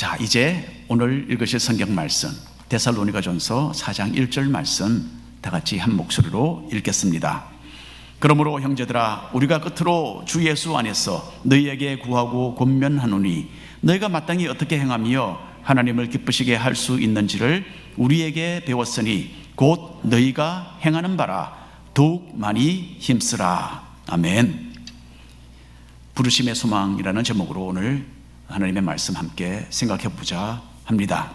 자, 이제 오늘 읽으실 성경 말씀 데살로니가전서 4장 1절 말씀 다 같이 한 목소리로 읽겠습니다. 그러므로 형제들아, 우리가 끝으로 주 예수 안에서 너희에게 구하고 권면하노니 너희가 마땅히 어떻게 행하며 하나님을 기쁘시게 할 수 있는지를 우리에게 배웠으니 곧 너희가 행하는 바라 더욱 많이 힘쓰라. 아멘. 부르심의 소망이라는 제목으로 오늘 하나님의 말씀 함께 생각해 보자 합니다.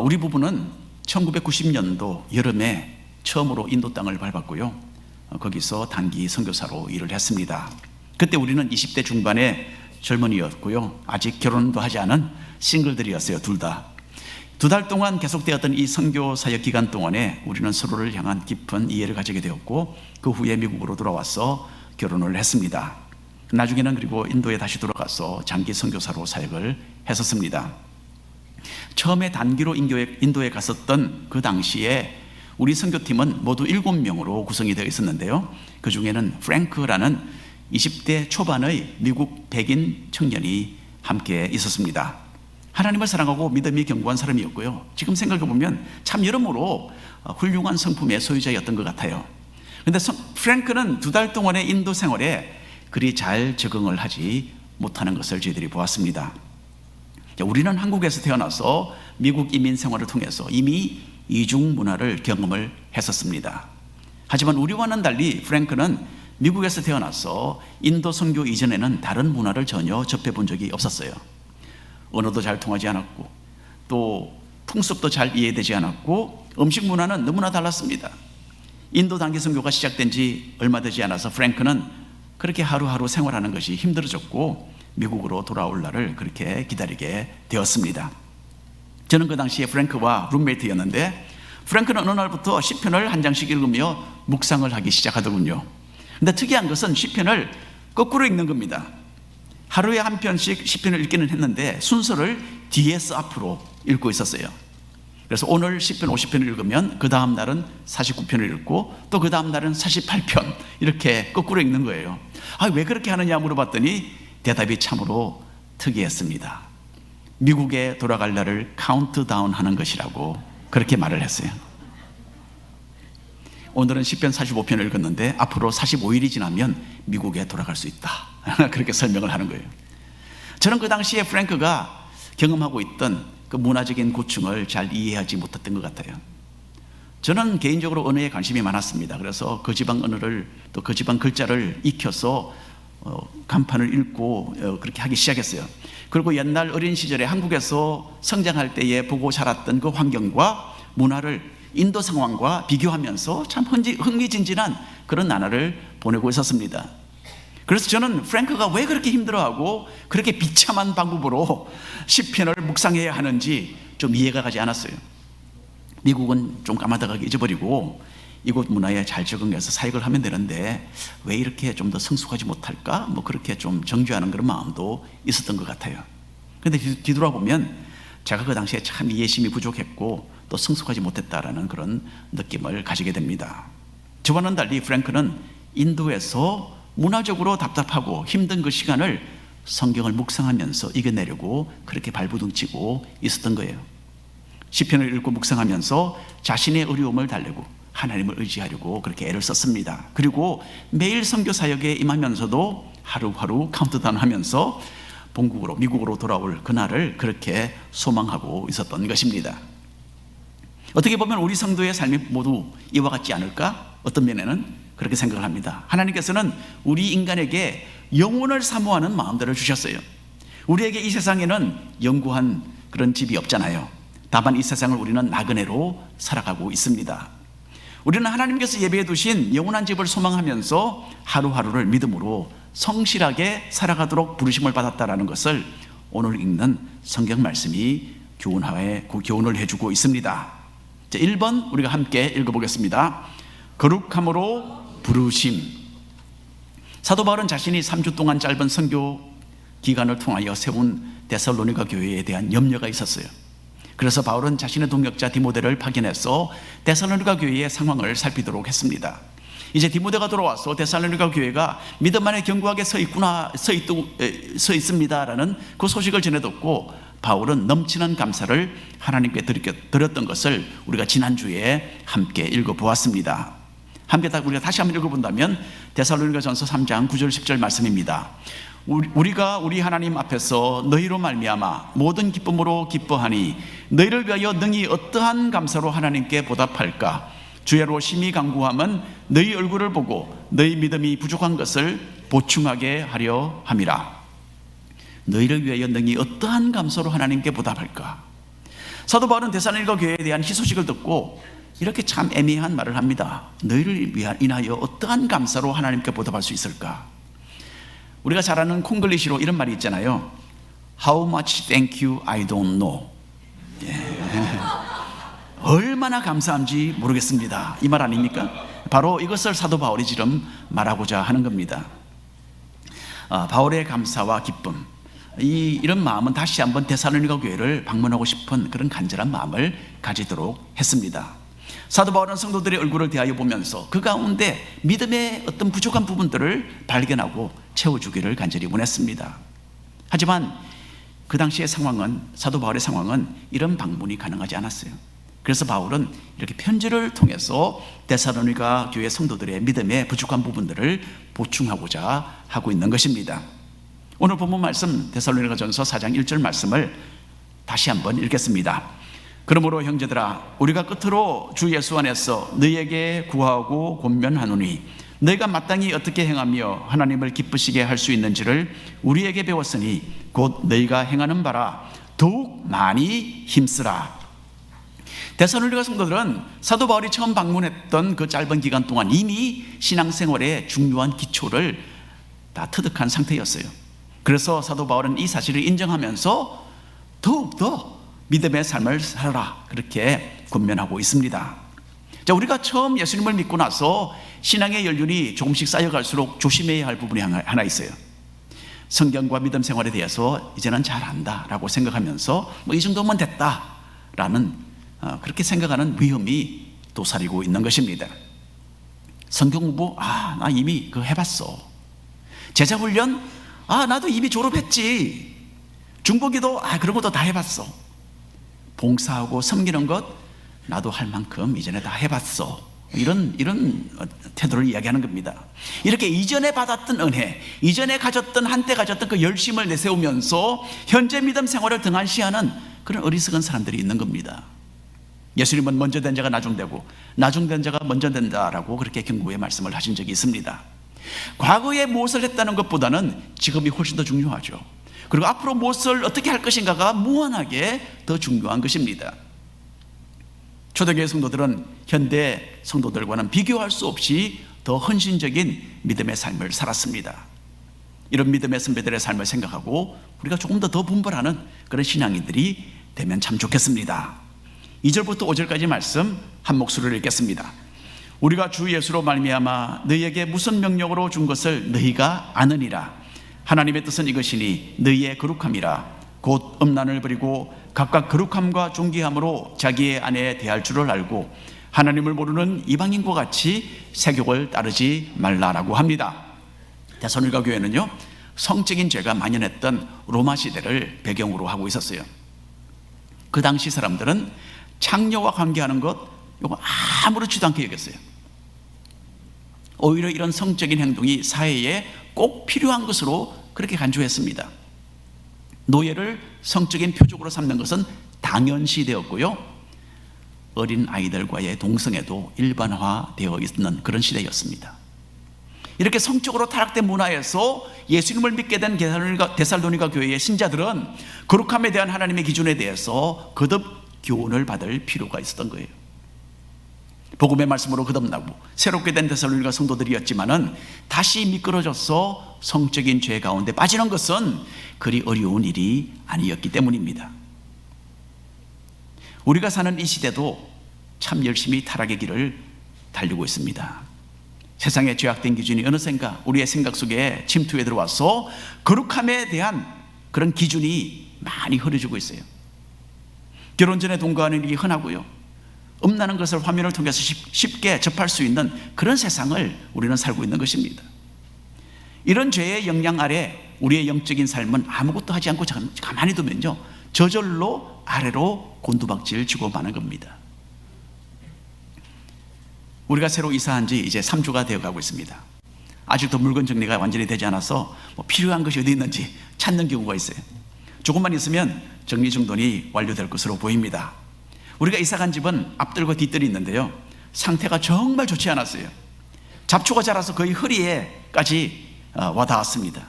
우리 부부는 1990년도 여름에 처음으로 인도 땅을 밟았고요, 거기서 단기 선교사로 일을 했습니다. 그때 우리는 20대 중반의 젊은이였고요, 아직 결혼도 하지 않은 싱글들이었어요. 둘 다. 2달 동안 계속되었던 이 선교 사역 기간 동안에 우리는 서로를 향한 깊은 이해를 가지게 되었고, 그 후에 미국으로 돌아와서 결혼을 했습니다. 나중에는 그리고 인도에 다시 돌아가서 장기 선교사로 사역을 했었습니다. 처음에 단기로 인도에 갔었던 그 당시에 우리 선교팀은 모두 7명으로 구성이 되어 있었는데요, 그 중에는 프랭크라는 20대 초반의 미국 백인 청년이 함께 있었습니다. 하나님을 사랑하고 믿음이 견고한 사람이었고요, 지금 생각해보면 참 여러모로 훌륭한 성품의 소유자였던 것 같아요. 그런데 프랭크는 2달 동안의 인도 생활에 그리 잘 적응을 하지 못하는 것을 저희들이 보았습니다. 우리는 한국에서 태어나서 미국 이민 생활을 통해서 이미 이중 문화를 경험을 했었습니다. 하지만 우리와는 달리 프랭크는 미국에서 태어나서 인도 선교 이전에는 다른 문화를 전혀 접해본 적이 없었어요. 언어도 잘 통하지 않았고, 또 풍습도 잘 이해되지 않았고, 음식 문화는 너무나 달랐습니다. 인도 단기 선교가 시작된 지 얼마 되지 않아서 프랭크는 그렇게 하루하루 생활하는 것이 힘들어졌고, 미국으로 돌아올 날을 그렇게 기다리게 되었습니다. 저는 그 당시에 프랭크와 룸메이트였는데, 프랭크는 어느 날부터 시편을 한 장씩 읽으며 묵상을 하기 시작하더군요. 근데 특이한 것은 시편을 거꾸로 읽는 겁니다. 하루에 한 편씩 시편을 읽기는 했는데 순서를 뒤에서 앞으로 읽고 있었어요. 그래서 오늘 시편 50편을 읽으면 그 다음 날은 49편을 읽고, 또 그 다음 날은 48편, 이렇게 거꾸로 읽는 거예요. 왜 그렇게 하느냐 물어봤더니 대답이 참으로 특이했습니다. 미국에 돌아갈 날을 카운트다운 하는 것이라고 그렇게 말을 했어요. 오늘은 시편 45편을 읽었는데 앞으로 45일이 지나면 미국에 돌아갈 수 있다, 그렇게 설명을 하는 거예요. 저는 그 당시에 프랭크가 경험하고 있던 그 문화적인 고충을 잘 이해하지 못했던 것 같아요. 저는 개인적으로 언어에 관심이 많았습니다. 그래서 그 지방 언어를, 또 그 지방 글자를 익혀서 간판을 읽고 그렇게 하기 시작했어요. 그리고 옛날 어린 시절에 한국에서 성장할 때에 보고 자랐던 그 환경과 문화를 인도 상황과 비교하면서 참 흥미진진한 그런 나날을 보내고 있었습니다. 그래서 저는 프랭크가 왜 그렇게 힘들어하고 그렇게 비참한 방법으로 시편을 묵상해야 하는지 좀 이해가 가지 않았어요. 미국은 좀 까마득하게 잊어버리고 이곳 문화에 잘 적응해서 사역을 하면 되는데 왜 이렇게 좀 더 성숙하지 못할까? 그렇게 좀 정죄하는 그런 마음도 있었던 것 같아요. 그런데 뒤돌아보면 제가 그 당시에 참 이해심이 부족했고 또 성숙하지 못했다라는 그런 느낌을 가지게 됩니다. 저와는 달리 프랭크는 인도에서 문화적으로 답답하고 힘든 그 시간을 성경을 묵상하면서 이겨내려고 그렇게 발부둥치고 있었던 거예요. 시편을 읽고 묵상하면서 자신의 어려움을 달래고 하나님을 의지하려고 그렇게 애를 썼습니다. 그리고 매일 선교 사역에 임하면서도 하루하루 카운트다운 하면서 본국으로, 미국으로 돌아올 그날을 그렇게 소망하고 있었던 것입니다. 어떻게 보면 우리 성도의 삶이 모두 이와 같지 않을까? 어떤 면에는 그렇게 생각을 합니다. 하나님께서는 우리 인간에게 영혼을 사모하는 마음들을 주셨어요. 우리에게 이 세상에는 영구한 그런 집이 없잖아요. 다만 이 세상을 우리는 나그네로 살아가고 있습니다. 우리는 하나님께서 예비해 두신 영원한 집을 소망하면서 하루하루를 믿음으로 성실하게 살아가도록 부르심을 받았다라는 것을 오늘 읽는 성경 말씀이 교훈을 해주고 있습니다. 자, 1번 우리가 함께 읽어보겠습니다. 거룩함으로 부르심. 사도 바울은 자신이 3주 동안 짧은 선교 기간을 통하여 세운 데살로니가 교회에 대한 염려가 있었어요. 그래서 바울은 자신의 동역자 디모데를 파견해서 데살로니가 교회의 상황을 살피도록 했습니다. 이제 디모데가 돌아와서 데살로니가 교회가 믿음 안에 견고하게 서 있습니다라는 그 소식을 전해 듣고 바울은 넘치는 감사를 하나님께 드렸던 것을 우리가 지난주에 함께 읽어보았습니다. 함께 우리가 다시 한번 읽어본다면 데살로니가전서 3장 9절 10절 말씀입니다. 우리가 우리 하나님 앞에서 너희로 말미암아 모든 기쁨으로 기뻐하니 너희를 위하여 능히 어떠한 감사로 하나님께 보답할까? 주야로 심히 간구함은 너희 얼굴을 보고 너희 믿음이 부족한 것을 보충하게 하려 함이라. 너희를 위하여 능히 어떠한 감사로 하나님께 보답할까? 사도 바울은 데살로니가 교회에 대한 희소식을 듣고 이렇게 참 애매한 말을 합니다. 너희를 인하여 어떠한 감사로 하나님께 보답할 수 있을까? 우리가 잘 아는 콩글리시로 이런 말이 있잖아요. How much thank you I don't know. 얼마나 감사한지 모르겠습니다. 이 말 아닙니까? 바로 이것을 사도 바울이 지금 말하고자 하는 겁니다. 바울의 감사와 기쁨, 이런 마음은 다시 한번 데살로니가 교회를 방문하고 싶은 그런 간절한 마음을 가지도록 했습니다. 사도 바울은 성도들의 얼굴을 대하여 보면서 그 가운데 믿음의 어떤 부족한 부분들을 발견하고 채워주기를 간절히 원했습니다. 하지만 그 당시의 상황은, 사도 바울의 상황은 이런 방문이 가능하지 않았어요. 그래서 바울은 이렇게 편지를 통해서 데살로니가 교회 성도들의 믿음의 부족한 부분들을 보충하고자 하고 있는 것입니다. 오늘 본문 말씀 데살로니가전서 4장 1절 말씀을 다시 한번 읽겠습니다. 그러므로 형제들아 우리가 끝으로 주 예수 안에서 너희에게 구하고 권면하노니 너희가 마땅히 어떻게 행하며 하나님을 기쁘시게 할 수 있는지를 우리에게 배웠으니 곧 너희가 행하는 바라 더욱 많이 힘쓰라. 데살로니가 성도들은 사도 바울이 처음 방문했던 그 짧은 기간 동안 이미 신앙생활의 중요한 기초를 다 터득한 상태였어요. 그래서 사도 바울은 이 사실을 인정하면서 더욱더 믿음의 삶을 살아라 그렇게 권면하고 있습니다. 자, 우리가 처음 예수님을 믿고 나서 신앙의 연륜이 조금씩 쌓여갈수록 조심해야 할 부분이 하나 있어요. 성경과 믿음 생활에 대해서 이제는 잘 안다라고 생각하면서 이 정도면 됐다라는 그렇게 생각하는 위험이 도사리고 있는 것입니다. 성경 공부 나 이미 그거 해봤어. 제자 훈련 나도 이미 졸업했지. 중보기도 그런 것도 다 해봤어. 봉사하고 섬기는 것 나도 할 만큼 이전에 다 해봤어. 이런 태도를 이야기하는 겁니다. 이렇게 이전에 받았던 은혜, 이전에 한때 가졌던 그 열심을 내세우면서 현재 믿음 생활을 등한시하는 그런 어리석은 사람들이 있는 겁니다. 예수님은 먼저 된 자가 나중되고 나중된 자가 먼저 된다라고 그렇게 경고의 말씀을 하신 적이 있습니다. 과거에 무엇을 했다는 것보다는 지금이 훨씬 더 중요하죠. 그리고 앞으로 무엇을 어떻게 할 것인가가 무한하게 더 중요한 것입니다. 초대교회 성도들은 현대 성도들과는 비교할 수 없이 더 헌신적인 믿음의 삶을 살았습니다. 이런 믿음의 선배들의 삶을 생각하고 우리가 조금 더 분발하는 그런 신앙인들이 되면 참 좋겠습니다. 2절부터 5절까지 말씀 한 목소리를 읽겠습니다. 우리가 주 예수로 말미암아 너희에게 무슨 명령으로 준 것을 너희가 아느니라. 하나님의 뜻은 이것이니 너희의 거룩함이라. 곧 음란을 버리고 각각 거룩함과 존귀함으로 자기의 아내에 대할 줄을 알고 하나님을 모르는 이방인과 같이 세욕을 따르지 말라라고 합니다. 데살로니가 교회는요, 성적인 죄가 만연했던 로마 시대를 배경으로 하고 있었어요. 그 당시 사람들은 창녀와 관계하는 것 이거 아무렇지도 않게 여겼어요. 오히려 이런 성적인 행동이 사회에 꼭 필요한 것으로 그렇게 간주했습니다. 노예를 성적인 표적으로 삼는 것은 당연시되었고요, 어린 아이들과의 동성애도 일반화되어 있는 그런 시대였습니다. 이렇게 성적으로 타락된 문화에서 예수님을 믿게 된 데살로니가 교회의 신자들은 거룩함에 대한 하나님의 기준에 대해서 거듭 교훈을 받을 필요가 있었던 거예요. 복음의 말씀으로 거듭나고 새롭게 된 데살로니가 성도들이었지만은 다시 미끄러져서 성적인 죄 가운데 빠지는 것은 그리 어려운 일이 아니었기 때문입니다. 우리가 사는 이 시대도 참 열심히 타락의 길을 달리고 있습니다. 세상의 죄악된 기준이 어느샌가 우리의 생각 속에 침투해 들어와서 거룩함에 대한 그런 기준이 많이 흐려지고 있어요. 결혼 전에 동거하는 일이 흔하고요, 음란한 것을 화면을 통해서 쉽게 접할 수 있는 그런 세상을 우리는 살고 있는 것입니다. 이런 죄의 영향 아래 우리의 영적인 삶은 아무것도 하지 않고 가만히 두면요, 저절로 아래로 곤두박질 치고 마는 겁니다. 우리가 새로 이사한 지 이제 3주가 되어가고 있습니다. 아직도 물건 정리가 완전히 되지 않아서 필요한 것이 어디 있는지 찾는 경우가 있어요. 조금만 있으면 정리정돈이 완료될 것으로 보입니다. 우리가 이사간 집은 앞뜰과 뒷뜰이 있는데요, 상태가 정말 좋지 않았어요. 잡초가 자라서 거의 허리에까지 와 닿았습니다.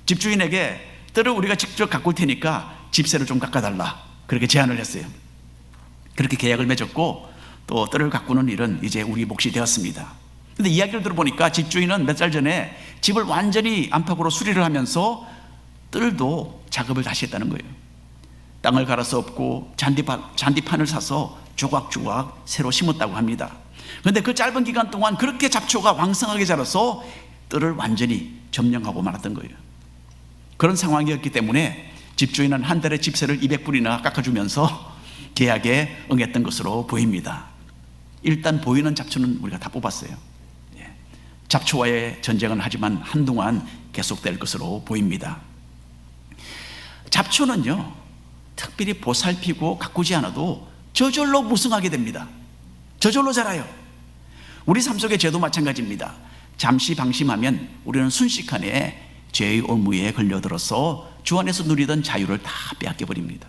집주인에게 뜰을 우리가 직접 가꿀 테니까 집세를 좀 깎아달라, 그렇게 제안을 했어요. 그렇게 계약을 맺었고 또 뜰을 가꾸는 일은 이제 우리 몫이 되었습니다. 근데 이야기를 들어보니까 집주인은 몇 달 전에 집을 완전히 안팎으로 수리를 하면서 뜰도 작업을 다시 했다는 거예요. 땅을 갈아서 엎고 잔디판을 사서 조각조각 새로 심었다고 합니다. 그런데 그 짧은 기간 동안 그렇게 잡초가 왕성하게 자라서 뜰을 완전히 점령하고 말았던 거예요. 그런 상황이었기 때문에 집주인은 한 달에 집세를 200불이나 깎아주면서 계약에 응했던 것으로 보입니다. 일단 보이는 잡초는 우리가 다 뽑았어요. 잡초와의 전쟁은 하지만 한동안 계속될 것으로 보입니다. 잡초는요, 특별히 보살피고 가꾸지 않아도 저절로 무성하게 됩니다. 저절로 자라요. 우리 삶 속의 죄도 마찬가지입니다. 잠시 방심하면 우리는 순식간에 죄의 올무에 걸려들어서 주 안에서 누리던 자유를 다 빼앗겨버립니다.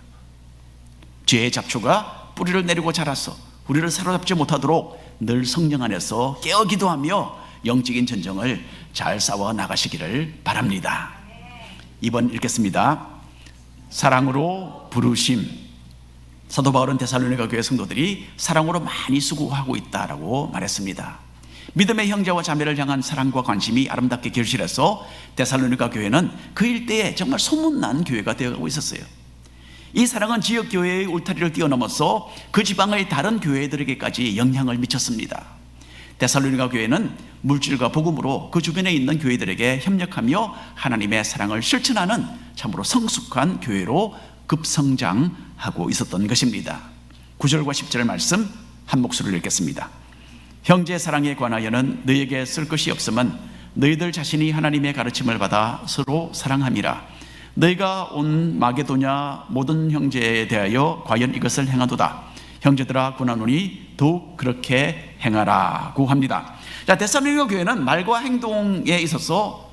죄의 잡초가 뿌리를 내리고 자라서 우리를 사로잡지 못하도록 늘 성령 안에서 깨어 기도하며 영적인 전쟁을 잘 싸워 나가시기를 바랍니다. 2번 읽겠습니다. 사랑으로 부르심. 사도 바울은 데살로니가 교회 성도들이 사랑으로 많이 수고하고 있다라고 말했습니다. 믿음의 형제와 자매를 향한 사랑과 관심이 아름답게 결실해서 데살로니가 교회는 그 일대에 정말 소문난 교회가 되어가고 있었어요. 이 사랑은 지역 교회의 울타리를 뛰어넘어서 그 지방의 다른 교회들에게까지 영향을 미쳤습니다. 데살로니가 교회는 물질과 복음으로 그 주변에 있는 교회들에게 협력하며 하나님의 사랑을 실천하는 참으로 성숙한 교회로 급성장하고 있었던 것입니다. 9절과 10절 말씀 한 목소리로 읽겠습니다. 형제 사랑에 관하여는 너희에게 쓸 것이 없으면 너희들 자신이 하나님의 가르침을 받아 서로 사랑함이라. 너희가 온 마게도냐 모든 형제에 대하여 과연 이것을 행하도다. 형제들아 권하노니 더욱 그렇게 행하라고 합니다. 자, 데살로니가 교회는 말과 행동에 있어서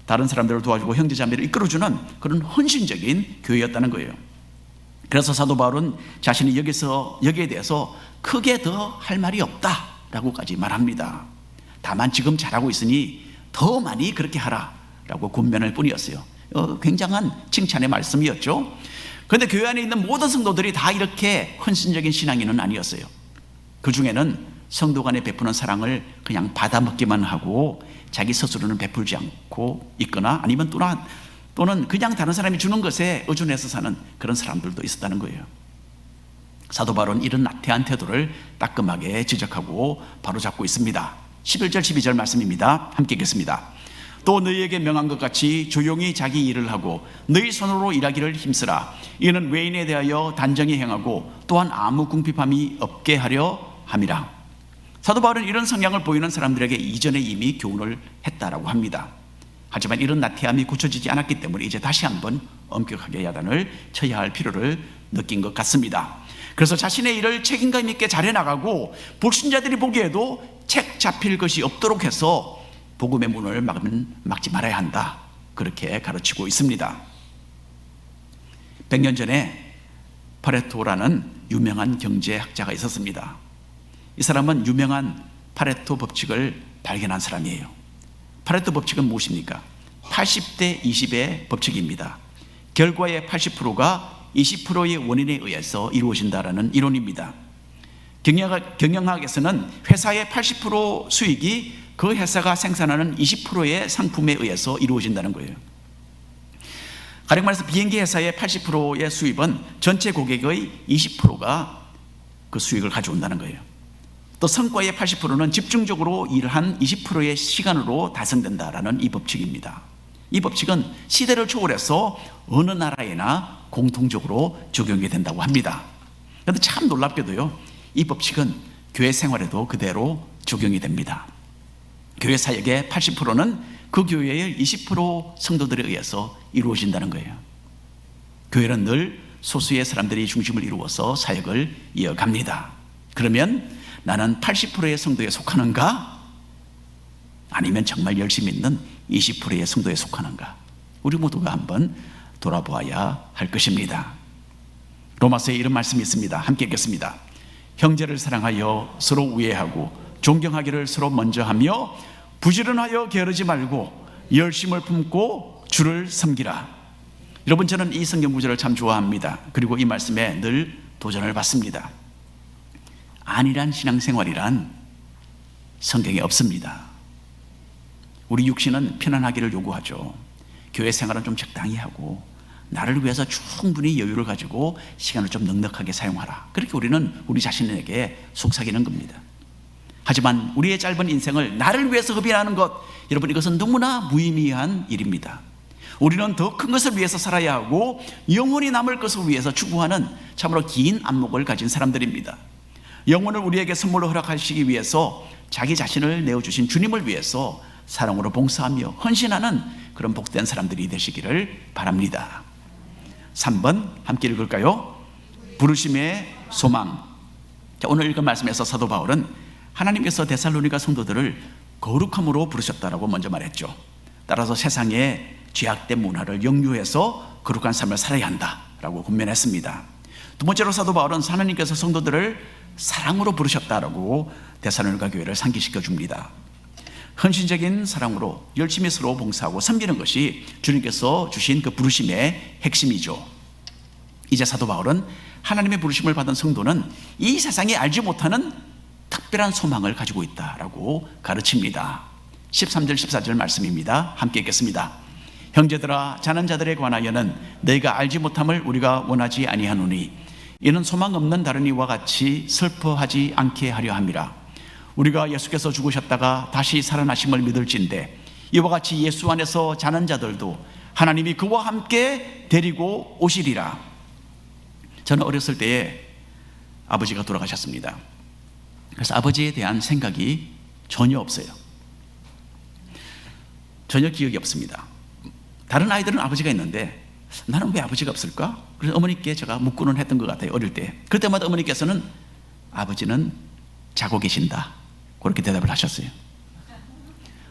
다른 사람들을 도와주고 형제자매를 이끌어주는 그런 헌신적인 교회였다는 거예요. 그래서 사도 바울은 자신이 여기에 대해서 크게 더 할 말이 없다라고까지 말합니다. 다만 지금 잘하고 있으니 더 많이 그렇게 하라라고 권면할 뿐이었어요. 굉장한 칭찬의 말씀이었죠. 그런데 교회 안에 있는 모든 성도들이 다 이렇게 헌신적인 신앙인은 아니었어요. 그 중에는 성도 간에 베푸는 사랑을 그냥 받아먹기만 하고 자기 스스로는 베풀지 않고 있거나 아니면 또는 그냥 다른 사람이 주는 것에 의존해서 사는 그런 사람들도 있었다는 거예요. 사도 바울은 이런 나태한 태도를 따끔하게 지적하고 바로잡고 있습니다. 11절 12절 말씀입니다. 함께 읽겠습니다. 또 너희에게 명한 것 같이 조용히 자기 일을 하고 너희 손으로 일하기를 힘쓰라. 이는 외인에 대하여 단정히 행하고 또한 아무 궁핍함이 없게 하려 함이라. 사도 바울은 이런 성향을 보이는 사람들에게 이전에 이미 교훈을 했다라고 합니다. 하지만 이런 나태함이 고쳐지지 않았기 때문에 이제 다시 한번 엄격하게 야단을 쳐야 할 필요를 느낀 것 같습니다. 그래서 자신의 일을 책임감 있게 잘해나가고 불신자들이 보기에도 책 잡힐 것이 없도록 해서 복음의 문을 막지 말아야 한다, 그렇게 가르치고 있습니다. 100년 전에 파레토라는 유명한 경제학자가 있었습니다. 이 사람은 유명한 파레토 법칙을 발견한 사람이에요. 파레토 법칙은 무엇입니까? 80대 20의 법칙입니다. 결과의 80%가 20%의 원인에 의해서 이루어진다는 이론입니다. 경영학에서는 회사의 80% 수익이 그 회사가 생산하는 20%의 상품에 의해서 이루어진다는 거예요. 가령 말해서 비행기 회사의 80%의 수입은 전체 고객의 20%가 그 수익을 가져온다는 거예요. 또 성과의 80%는 집중적으로 일한 20%의 시간으로 달성된다라는 이 법칙입니다. 이 법칙은 시대를 초월해서 어느 나라에나 공통적으로 적용이 된다고 합니다. 그런데 참 놀랍게도요, 이 법칙은 교회 생활에도 그대로 적용이 됩니다. 교회 사역의 80%는 그 교회의 20% 성도들에 의해서 이루어진다는 거예요. 교회는 늘 소수의 사람들이 중심을 이루어서 사역을 이어갑니다. 그러면 나는 80%의 성도에 속하는가? 아니면 정말 열심히 있는 20%의 성도에 속하는가? 우리 모두가 한번 돌아보아야 할 것입니다. 로마서에 이런 말씀이 있습니다. 함께 읽겠습니다. 형제를 사랑하여 서로 우애하고 존경하기를 서로 먼저 하며 부지런하여 게으르지 말고 열심을 품고 주를 섬기라. 여러분, 저는 이 성경 구절을 참 좋아합니다. 그리고 이 말씀에 늘 도전을 받습니다. 안일한 신앙생활이란 성경에 없습니다. 우리 육신은 편안하기를 요구하죠. 교회 생활은 좀 적당히 하고 나를 위해서 충분히 여유를 가지고 시간을 좀 넉넉하게 사용하라. 그렇게 우리는 우리 자신에게 속삭이는 겁니다. 하지만 우리의 짧은 인생을 나를 위해서 허비하는 것, 여러분, 이것은 너무나 무의미한 일입니다. 우리는 더 큰 것을 위해서 살아야 하고 영원히 남을 것을 위해서 추구하는 참으로 긴 안목을 가진 사람들입니다. 영혼을 우리에게 선물로 허락하시기 위해서 자기 자신을 내어주신 주님을 위해서 사랑으로 봉사하며 헌신하는 그런 복된 사람들이 되시기를 바랍니다. 3번 함께 읽을까요? 부르심의 소망. 자, 오늘 읽은 말씀에서 사도 바울은 하나님께서 데살로니가 성도들을 거룩함으로 부르셨다라고 먼저 말했죠. 따라서 세상의 죄악된 문화를 역류해서 거룩한 삶을 살아야 한다라고 권면했습니다. 두 번째로 사도 바울은 하나님께서 성도들을 사랑으로 부르셨다라고 데살로니가 교회를 상기시켜 줍니다. 헌신적인 사랑으로 열심히 서로 봉사하고 섬기는 것이 주님께서 주신 그 부르심의 핵심이죠. 이제 사도 바울은 하나님의 부르심을 받은 성도는 이 세상이 알지 못하는 특별한 소망을 가지고 있다라고 가르칩니다. 13절 14절 말씀입니다. 함께 읽겠습니다. 형제들아, 자는 자들에 관하여는 너희가 알지 못함을 우리가 원하지 아니하노니 이는 소망 없는 다른 이와 같이 슬퍼하지 않게 하려 함이라. 우리가 예수께서 죽으셨다가 다시 살아나심을 믿을진대 이와 같이 예수 안에서 자는 자들도 하나님이 그와 함께 데리고 오시리라. 저는 어렸을 때에 아버지가 돌아가셨습니다. 그래서 아버지에 대한 생각이 전혀 없어요. 전혀 기억이 없습니다. 다른 아이들은 아버지가 있는데 나는 왜 아버지가 없을까? 그래서 어머니께 제가 묻고는 했던 것 같아요, 어릴 때. 그럴 때마다 어머니께서는 아버지는 자고 계신다, 그렇게 대답을 하셨어요.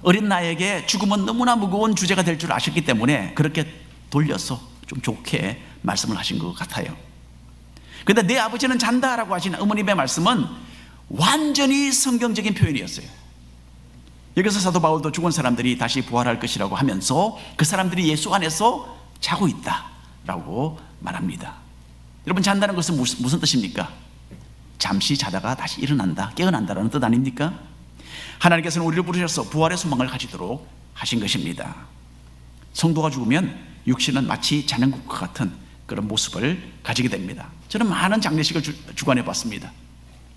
어린 나에게 죽음은 너무나 무거운 주제가 될 줄 아셨기 때문에 그렇게 돌려서 좀 좋게 말씀을 하신 것 같아요. 그런데 내 아버지는 잔다라고 하신 어머님의 말씀은 완전히 성경적인 표현이었어요. 여기서 사도 바울도 죽은 사람들이 다시 부활할 것이라고 하면서 그 사람들이 예수 안에서 자고 있다라고 말합니다. 여러분, 잔다는 것은 무슨 뜻입니까? 잠시 자다가 다시 일어난다, 깨어난다라는 뜻 아닙니까? 하나님께서는 우리를 부르셔서 부활의 소망을 가지도록 하신 것입니다. 성도가 죽으면 육신은 마치 자는 것과 같은 그런 모습을 가지게 됩니다. 저는 많은 장례식을 주관해 봤습니다.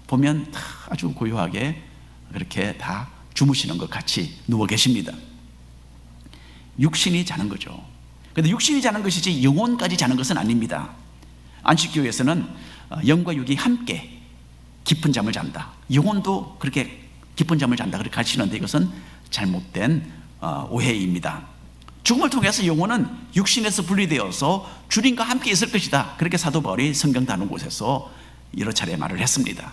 보면 다 아주 고요하게 그렇게 다 주무시는 것 같이 누워 계십니다. 육신이 자는 거죠. 그런데 육신이 자는 것이지 영혼까지 자는 것은 아닙니다. 안식교회에서는 영과 육이 함께 깊은 잠을 잔다, 영혼도 그렇게 깊은 잠을 잔다 그렇게 가르치는데 이것은 잘못된 오해입니다. 죽음을 통해서 영혼은 육신에서 분리되어서 주님과 함께 있을 것이다, 그렇게 사도 바울이 성경 다룬 곳에서 여러 차례 말을 했습니다.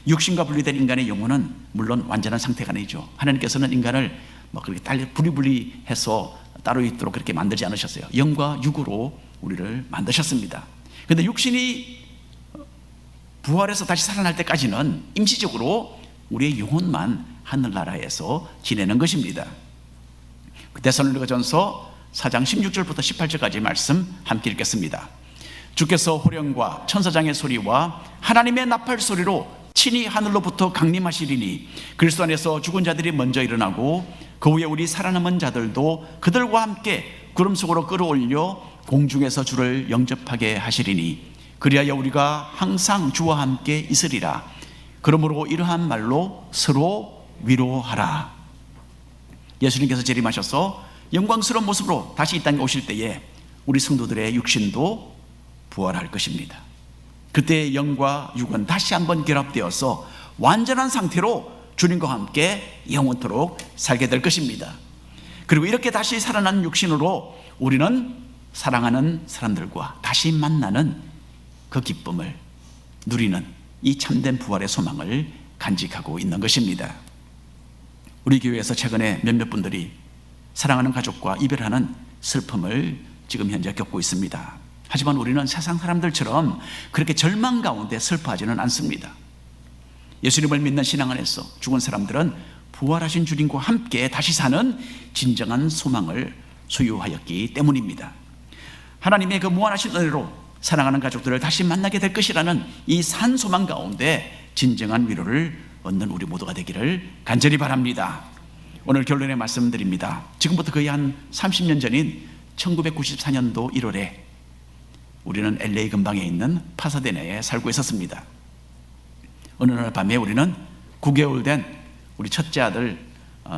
육신과 분리된 인간의 영혼은 물론 완전한 상태가 아니죠. 하나님께서는 인간을 그렇게 분리해서 따로 있도록 그렇게 만들지 않으셨어요. 영과 육으로 우리를 만드셨습니다. 그런데 육신이 부활해서 다시 살아날 때까지는 임시적으로 우리의 영혼만 하늘나라에서 지내는 것입니다. 데살로니가전서 4장 16절부터 18절까지 말씀 함께 읽겠습니다. 주께서 호령과 천사장의 소리와 하나님의 나팔 소리로 친히 하늘로부터 강림하시리니 그리스도 안에서 죽은 자들이 먼저 일어나고 그 후에 우리 살아남은 자들도 그들과 함께 구름 속으로 끌어올려 공중에서 주를 영접하게 하시리니 그리하여 우리가 항상 주와 함께 있으리라. 그러므로 이러한 말로 서로 위로하라. 예수님께서 재림하셔서 영광스러운 모습으로 다시 이 땅에 오실 때에 우리 성도들의 육신도 부활할 것입니다. 그때의 영과 육은 다시 한번 결합되어서 완전한 상태로 주님과 함께 영원토록 살게 될 것입니다. 그리고 이렇게 다시 살아난 육신으로 우리는 사랑하는 사람들과 다시 만나는 그 기쁨을 누리는 이 참된 부활의 소망을 간직하고 있는 것입니다. 우리 교회에서 최근에 몇몇 분들이 사랑하는 가족과 이별하는 슬픔을 지금 현재 겪고 있습니다. 하지만 우리는 세상 사람들처럼 그렇게 절망 가운데 슬퍼하지는 않습니다. 예수님을 믿는 신앙 안에서 죽은 사람들은 부활하신 주님과 함께 다시 사는 진정한 소망을 소유하였기 때문입니다. 하나님의 그 무한하신 은혜로 사랑하는 가족들을 다시 만나게 될 것이라는 이 산 소망 가운데 진정한 위로를 얻는 우리 모두가 되기를 간절히 바랍니다. 오늘 결론의 말씀드립니다. 지금부터 거의 한 30년 전인 1994년도 1월에 우리는 LA 근방에 있는 파사데나에 살고 있었습니다. 어느 날 밤에 우리는 9개월 된 우리 첫째 아들,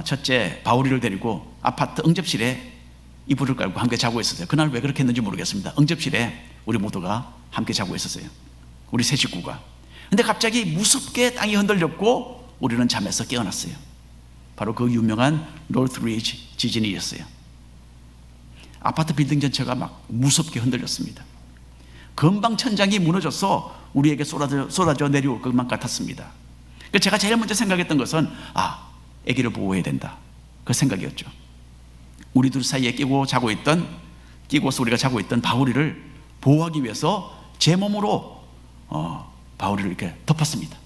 첫째 바울이를 데리고 아파트 응접실에 이불을 깔고 함께 자고 있었어요. 그날 왜 그렇게 했는지 모르겠습니다. 응접실에 우리 모두가 함께 자고 있었어요. 우리 세 식구가. 근데 갑자기 무섭게 땅이 흔들렸고 우리는 잠에서 깨어났어요. 바로 그 유명한 노스리지 지진이었어요. 아파트 빌딩 전체가 막 무섭게 흔들렸습니다. 금방 천장이 무너져서 우리에게 쏟아져 내려올 것만 같았습니다. 제가 제일 먼저 생각했던 것은 아기를 보호해야 된다, 그 생각이었죠. 우리 둘 사이에 끼고서 우리가 자고 있던 바울이를 보호하기 위해서 제 몸으로 바울이를 이렇게 덮었습니다.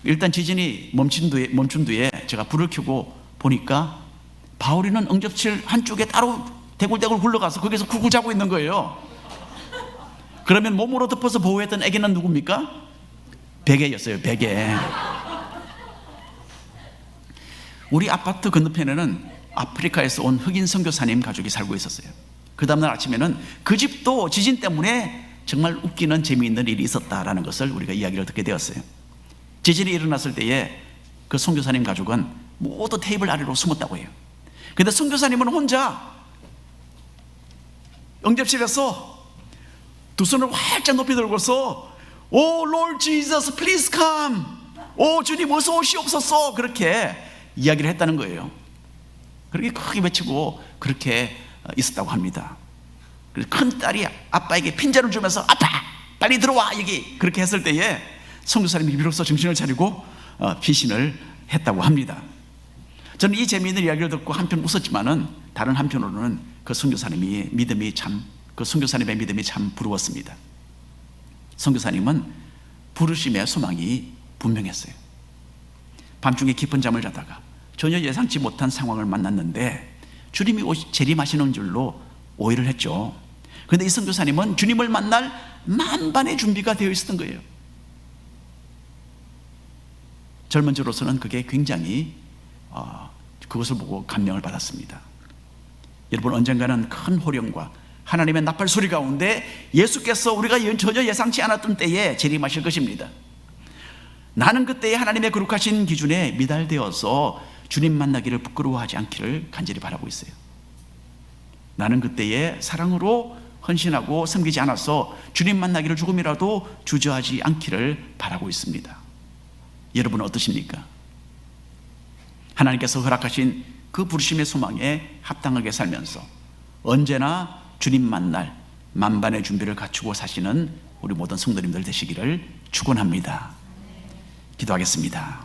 일단 지진이 멈춘 뒤에 제가 불을 켜고 보니까 바울이는 응접실 한쪽에 따로 대굴대굴 굴러가서 거기서 굴굴 자고 있는 거예요. 그러면 몸으로 덮어서 보호했던 아기는 누굽니까? 베개였어요. 베개. 우리 아파트 건너편에는 아프리카에서 온 흑인 선교사님 가족이 살고 있었어요. 그 다음날 아침에는 그 집도 지진 때문에 정말 웃기는 재미있는 일이 있었다라는 것을 우리가 이야기를 듣게 되었어요. 지진이 일어났을 때에 그 선교사님 가족은 모두 테이블 아래로 숨었다고 해요. 그런데 선교사님은 혼자 응접실에서 두 손을 활짝 높이 들고서 오 Lord Jesus please come, 오 주님 어서 오시옵소서, 그렇게 이야기를 했다는 거예요. 그렇게 크게 외치고 그렇게 있었다고 합니다. 그래서 큰 딸이 아빠에게 핀잔을 주면서 아빠 빨리 들어와 여기, 그렇게 했을 때에 선교사님이 비로소 정신을 차리고 피신을 했다고 합니다. 저는 이 재미있는 이야기를 듣고 한편 웃었지만은 다른 한편으로는 그 선교사님의 믿음이 참 부러웠습니다. 선교사님은 부르심의 소망이 분명했어요. 밤중에 깊은 잠을 자다가 전혀 예상치 못한 상황을 만났는데 주님이 재림하시는 줄로 오해를 했죠. 그런데 이 선교사님은 주님을 만날 만반의 준비가 되어 있었던 거예요. 젊은 저로서는 그게 굉장히 그것을 보고 감명을 받았습니다. 여러분, 언젠가는 큰 호령과 하나님의 나팔 소리 가운데 예수께서 우리가 전혀 예상치 않았던 때에 재림하실 것입니다. 나는 그때에 하나님의 거룩하신 기준에 미달되어서 주님 만나기를 부끄러워하지 않기를 간절히 바라고 있어요. 나는 그때에 사랑으로 헌신하고 섬기지 않아서 주님 만나기를 조금이라도 주저하지 않기를 바라고 있습니다. 여러분은 어떠십니까? 하나님께서 허락하신 그 부르심의 소망에 합당하게 살면서 언제나 주님 만날 만반의 준비를 갖추고 사시는 우리 모든 성도님들 되시기를 축원합니다. 기도하겠습니다.